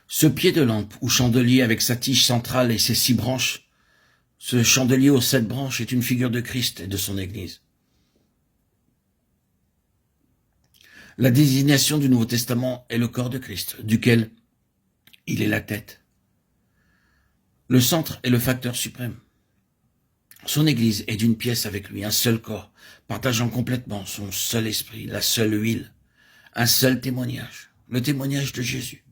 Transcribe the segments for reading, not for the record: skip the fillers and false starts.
Ce pied de lampe ou chandelier avec sa tige centrale et ses 6 branches, ce chandelier aux 7 branches est une figure de Christ et de son Église. La désignation du Nouveau Testament est le corps de Christ, duquel il est la tête. Le centre est le facteur suprême. Son Église est d'une pièce avec lui, un seul corps, partageant complètement son seul esprit, la seule huile, un seul témoignage, le témoignage de Jésus.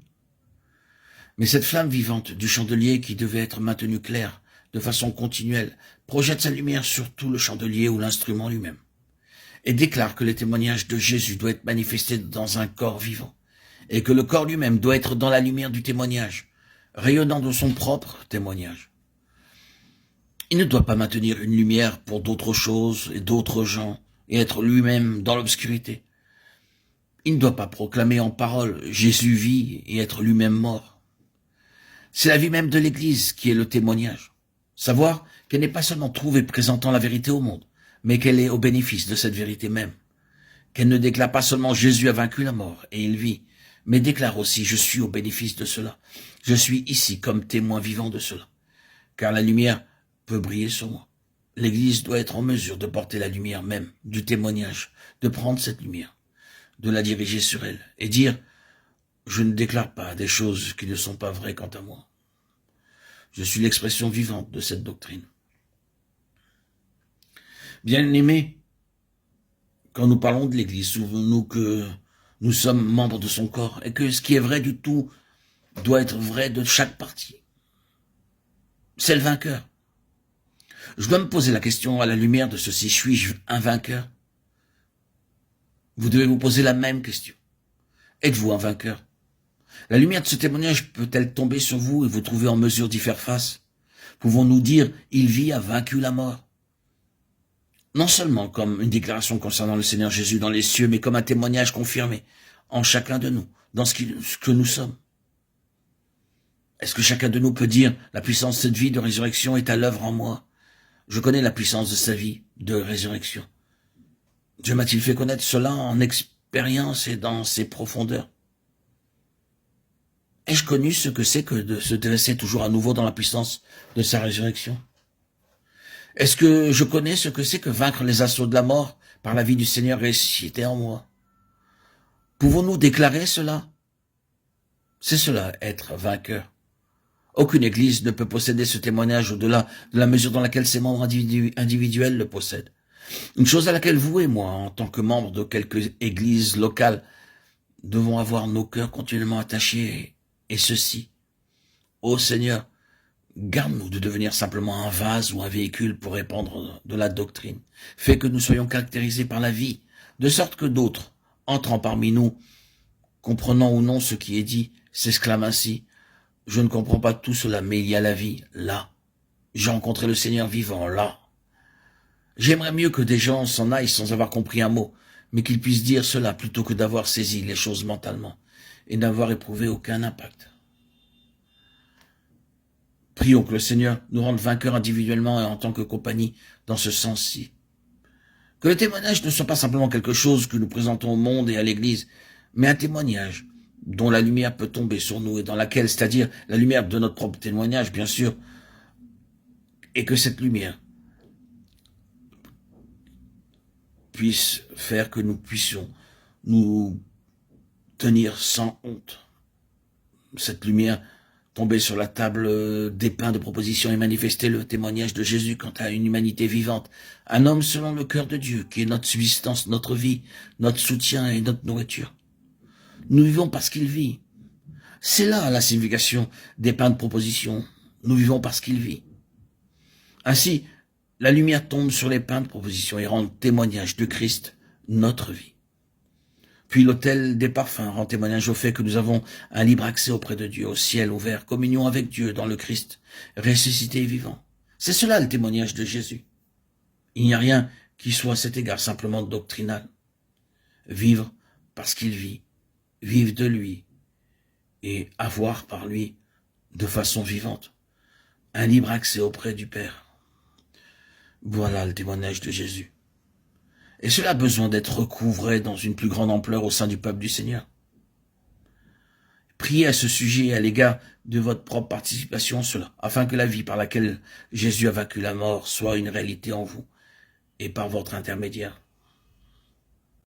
Mais cette flamme vivante du chandelier qui devait être maintenue claire de façon continuelle projette sa lumière sur tout le chandelier ou l'instrument lui-même et déclare que le témoignage de Jésus doit être manifesté dans un corps vivant et que le corps lui-même doit être dans la lumière du témoignage, rayonnant de son propre témoignage. Il ne doit pas maintenir une lumière pour d'autres choses et d'autres gens et être lui-même dans l'obscurité. Il ne doit pas proclamer en parole « Jésus vit » et être lui-même mort. C'est la vie même de l'Église qui est le témoignage. Savoir qu'elle n'est pas seulement trouvée présentant la vérité au monde, mais qu'elle est au bénéfice de cette vérité même. Qu'elle ne déclare pas seulement « Jésus a vaincu la mort et il vit », mais déclare aussi « Je suis au bénéfice de cela. Je suis ici comme témoin vivant de cela. » Car la lumière peut briller sur moi. L'Église doit être en mesure de porter la lumière même du témoignage, de prendre cette lumière, de la diriger sur elle et dire « Je ne déclare pas des choses qui ne sont pas vraies quant à moi. Je suis l'expression vivante de cette doctrine. » Bien-aimés, quand nous parlons de l'Église, souvenons-nous que nous sommes membres de son corps et que ce qui est vrai du tout doit être vrai de chaque partie. C'est le vainqueur. Je dois me poser la question à la lumière de ceci, suis-je un vainqueur? Vous devez vous poser la même question. Êtes-vous un vainqueur? La lumière de ce témoignage peut-elle tomber sur vous et vous trouver en mesure d'y faire face? Pouvons-nous dire « Il vit, a vaincu la mort » ? Non seulement comme une déclaration concernant le Seigneur Jésus dans les cieux, mais comme un témoignage confirmé en chacun de nous, dans ce que nous sommes. Est-ce que chacun de nous peut dire « La puissance de cette vie de résurrection est à l'œuvre en moi. Je connais la puissance de sa vie de résurrection. Dieu m'a-t-il fait connaître cela en expérience et dans ses profondeurs? Ai-je connu ce que c'est que de se dresser toujours à nouveau dans la puissance de sa résurrection? Est-ce que je connais ce que c'est que vaincre les assauts de la mort par la vie du Seigneur ressuscité en moi? Pouvons-nous déclarer cela? C'est cela, être vainqueur. Aucune église ne peut posséder ce témoignage au-delà de la mesure dans laquelle ses membres individuels le possèdent. Une chose à laquelle vous et moi, en tant que membres de quelques églises locales, devons avoir nos cœurs continuellement attachés, et ceci. Ô Seigneur, garde-nous de devenir simplement un vase ou un véhicule pour répandre de la doctrine. Fais que nous soyons caractérisés par la vie, de sorte que d'autres, entrant parmi nous, comprenant ou non ce qui est dit, s'exclament ainsi: je ne comprends pas tout cela, mais il y a la vie, là. J'ai rencontré le Seigneur vivant, là. J'aimerais mieux que des gens s'en aillent sans avoir compris un mot, mais qu'ils puissent dire cela plutôt que d'avoir saisi les choses mentalement et n'avoir éprouvé aucun impact. Prions que le Seigneur nous rende vainqueurs individuellement et en tant que compagnie dans ce sens-ci. Que le témoignage ne soit pas simplement quelque chose que nous présentons au monde et à l'Église, mais un témoignage dont la lumière peut tomber sur nous et dans laquelle, c'est-à-dire la lumière de notre propre témoignage, bien sûr, et que cette lumière puisse faire que nous puissions nous tenir sans honte. Cette lumière tomber sur la table des pains de proposition et manifester le témoignage de Jésus quant à une humanité vivante, un homme selon le cœur de Dieu, qui est notre subsistance, notre vie, notre soutien et notre nourriture. Nous vivons parce qu'il vit. C'est là la signification des pains de proposition. Nous vivons parce qu'il vit. Ainsi, la lumière tombe sur les pains de proposition et rend témoignage de Christ, notre vie. Puis l'autel des parfums rend témoignage au fait que nous avons un libre accès auprès de Dieu, au ciel ouvert, communion avec Dieu dans le Christ, ressuscité et vivant. C'est cela le témoignage de Jésus. Il n'y a rien qui soit à cet égard simplement doctrinal. Vivre parce qu'il vit, vivre de lui et avoir par lui de façon vivante un libre accès auprès du Père. Voilà le témoignage de Jésus. Et cela a besoin d'être recouvré dans une plus grande ampleur au sein du peuple du Seigneur. Priez à ce sujet et à l'égard de votre propre participation, afin que la vie par laquelle Jésus a vaincu la mort soit une réalité en vous et par votre intermédiaire.